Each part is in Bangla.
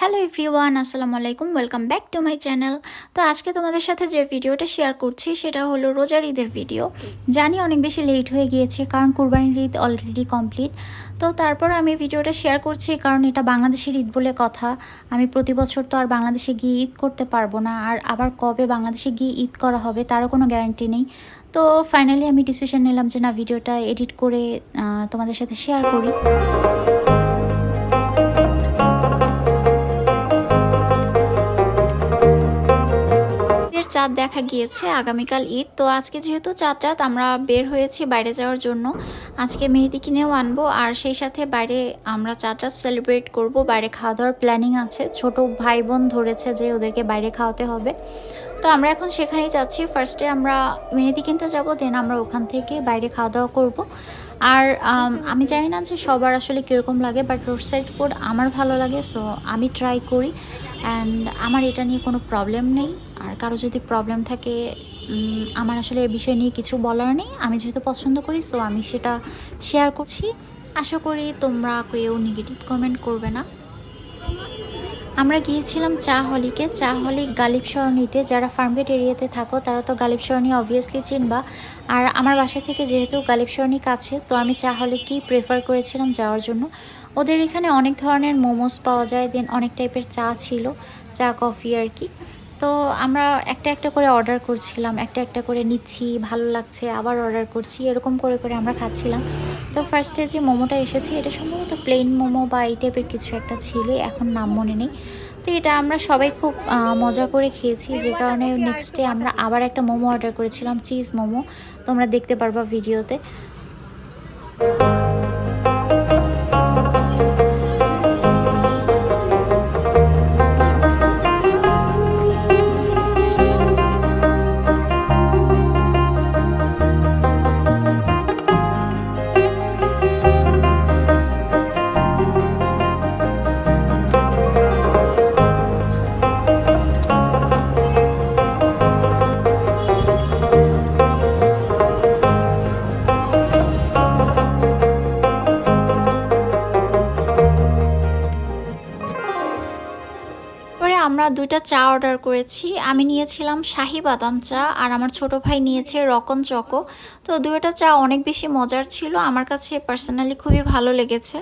হ্যালো এভরিওয়ান, আসসালামু আলাইকুম। Welcome back to my channel. তো আজকে তোমাদের সাথে যে ভিডিওটা শেয়ার করছি সেটা হলো রোজার ঈদের ভিডিও। জানি অনেক বেশি লেট হয়ে গিয়েছে, কারণ কুরবানির ঈদ অলরেডি কমপ্লিট। তো তারপর আমি ভিডিওটা শেয়ার করছি কারণ এটা বাংলাদেশের ঈদ বলে কথা। আমি প্রতি বছর তো আর বাংলাদেশে গিয়ে ঈদ করতে পারবো না, আর আবার কবে বাংলাদেশে গিয়ে ঈদ করা হবে তারও কোনো গ্যারান্টি নেই। তো ফাইনালি আমি ডিসিশন নিলাম যে না, ভিডিওটা এডিট করে তোমাদের সাথে শেয়ার করি। চাঁদ দেখা গিয়েছে, আগামীকাল ঈদ। তো আজকে যেহেতু চাঁদ রাত, আমরা বের হয়েছি বাইরে যাওয়ার জন্য। আজকে মেহেদি কিনেও আনবো, আর সেই সাথে বাইরে আমরা চাঁদ রাত সেলিব্রেট করবো। বাইরে খাওয়া দাওয়ার প্ল্যানিং আছে, ছোট ভাই বোন ধরেছে যে ওদেরকে বাইরে খাওয়াতে হবে। তো আমরা এখন সেখানেই যাচ্ছি। ফার্স্টে আমরা মেহেদি কিনতে যাবো, দেন আমরা ওখান থেকে বাইরে খাওয়া দাওয়া করবো। আর আমি জানি না যে সবার আসলে কীরকম লাগে, বাট রোড সাইড ফুড আমার ভালো লাগে, সো আমি ট্রাই করি। অ্যান্ড আমার এটা নিয়ে কোনো প্রবলেম নেই। আর কারো যদি প্রবলেম থাকে, আমার আসলে এ বিষয় নিয়ে কিছু বলার নেই। আমি যেহেতু পছন্দ করি, সো আমি সেটা শেয়ার করছি। আশা করি তোমরা কেউ নেগেটিভ কমেন্ট করবে না। আমরা গিয়েছিলাম চা হলিকে। চা হলি গালিব সরণিতে। যারা ফার্মগেট এরিয়াতে থাকো তারা তো গালিব সরণি অবভিয়াসলি চিনবা। আর আমার বাসা থেকে যেহেতু গালিব সরণি কাছে, তো আমি চা হলিকেই প্রেফার করেছিলাম যাওয়ার জন্য। ওদের এখানে অনেক ধরনের মোমোস পাওয়া যায়, দেন অনেক টাইপের চা ছিল, চা কফি আর কি। তো আমরা একটা একটা করে অর্ডার করছিলাম, একটা একটা করে নিচ্ছি, ভালো লাগছে আবার অর্ডার করছি, এরকম করে করে আমরা খাচ্ছিলাম। তো ফার্স্টে যে মোমোটা এসেছে এটা সম্ভবত প্লেন মোমো বা এই টাইপের কিছু একটা ছিল, এখন নাম মনে নেই। তো এটা আমরা সবাই খুব মজা করে খেয়েছি, যে কারণে নেক্সট ডে আমরা আবার একটা মোমো অর্ডার করেছিলাম, চিজ মোমো। তোমরা দেখতে পারবা ভিডিওতে। আমরা দুইটা চা অর্ডার করেছি। আমি নিয়েছিলাম শাহি বাদাম চা, আর আমার ছোট ভাই নিয়েছে রকন চকো। তো দুইটা চা অনেক বেশি মজার ছিল, আমার কাছে পার্সোনালি খুবই ভালো লেগেছে।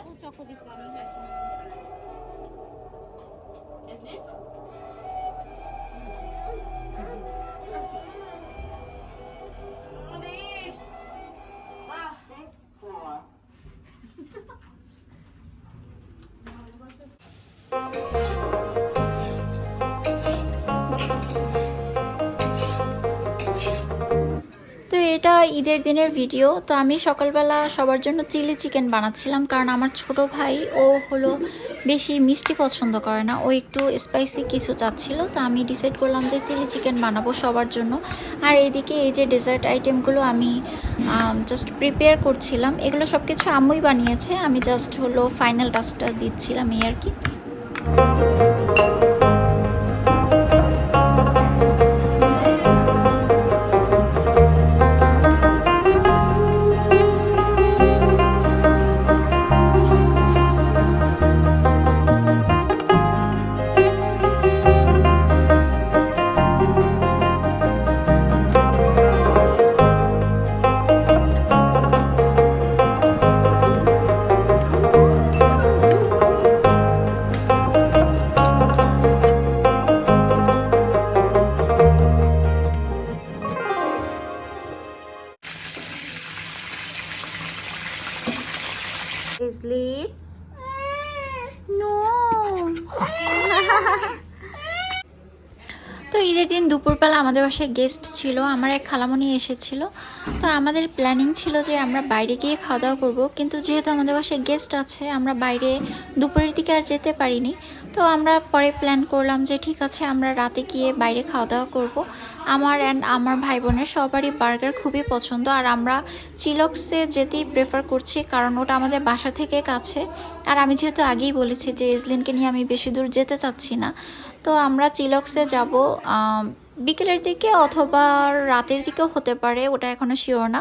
তো এটা ঈদের দিনের ভিডিও। তো আমি সকালবেলা সবার জন্য চিলি চিকেন বানাচ্ছিলাম, কারণ আমার ছোট ভাই ও হলো বেশি মিষ্টি পছন্দ করে না, ও একটু স্পাইসি কিছু চাচ্ছিল। তো আমি ডিসাইড করলাম যে চিলি চিকেন বানাবো সবার জন্য। আর এইদিকে এই যে ডেজার্ট আইটেমগুলো আমি জাস্ট প্রিপেয়ার করছিলাম। এগুলো সব কিছু আম্মুই বানিয়েছে, আমি জাস্ট হলো ফাইনাল টাচটা দিচ্ছিলাম এই আর কি। Sleep? No. তো ঈদের দিন দুপুরবেলা আমাদের বাসায় গেস্ট ছিল, আমার এক খালামণি এসেছিল। তো আমাদের প্ল্যানিং ছিল যে আমরা বাইরে গিয়ে খাওয়া দাওয়া করবো, কিন্তু যেহেতু আমাদের বাসায় গেস্ট আছে আমরা বাইরে দুপুরের দিকে আর যেতে পারিনি। তো আমরা পরে প্ল্যান করলাম যে ঠিক আছে আমরা রাতে গিয়ে বাইরে খাওয়া দাওয়া করবো। আমার অ্যান্ড আমার ভাই বোনের সবারই বার্গার খুবই পছন্দ, আর আমরা চিলক্সে যেতেই প্রেফার করছি, কারণ ওটা আমাদের বাসা থেকে কাছে। আর আমি যেহেতু আগেই বলেছি যে এজলিনকে নিয়ে আমি বেশি দূর যেতে চাচ্ছি না, তো আমরা চিলক্সে যাব বিকেলের দিকে অথবা রাতের দিকেও হতে পারে, ওটা এখনো শিওর না।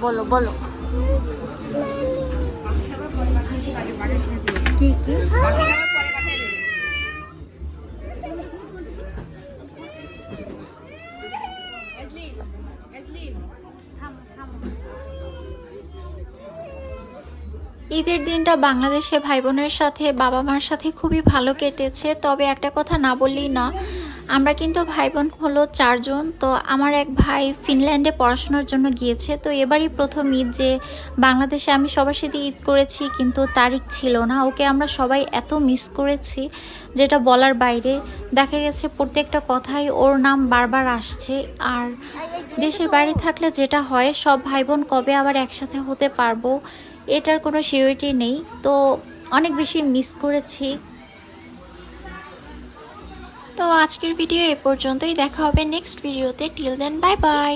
বলো বলো কি কি ঈদের দিনটা বাংলাদেশে ভাই বোনের সাথে বাবা মার সাথে খুবই ভালো কেটেছে। তবে একটা কথা না বললেই না, আমরা কিন্তু ভাই বোন হলো 4 জন। তো আমার এক ভাই ফিনল্যান্ডে পড়াশোনার জন্য গিয়েছে। তো এবারই প্রথম ঈদ যে বাংলাদেশে আমি সবার সাথে ঈদ করেছি, কিন্তু তারিখ ছিল না। ওকে আমরা সবাই এত মিস করেছি যেটা বলার বাইরে। দেখা গেছে প্রত্যেকটা কথাই ওর নাম বারবার আসছে। আর দেশের বাইরে থাকলে যেটা হয়, সব ভাই বোন কবে আবার একসাথে হতে পারবো এটার কোনো সিউরিটি নেই। তো অনেক বেশি মিস করেছি। তো আজকের ভিডিও এ পর্যন্তই, দেখা হবে নেক্সট ভিডিওতে। Till then bye by.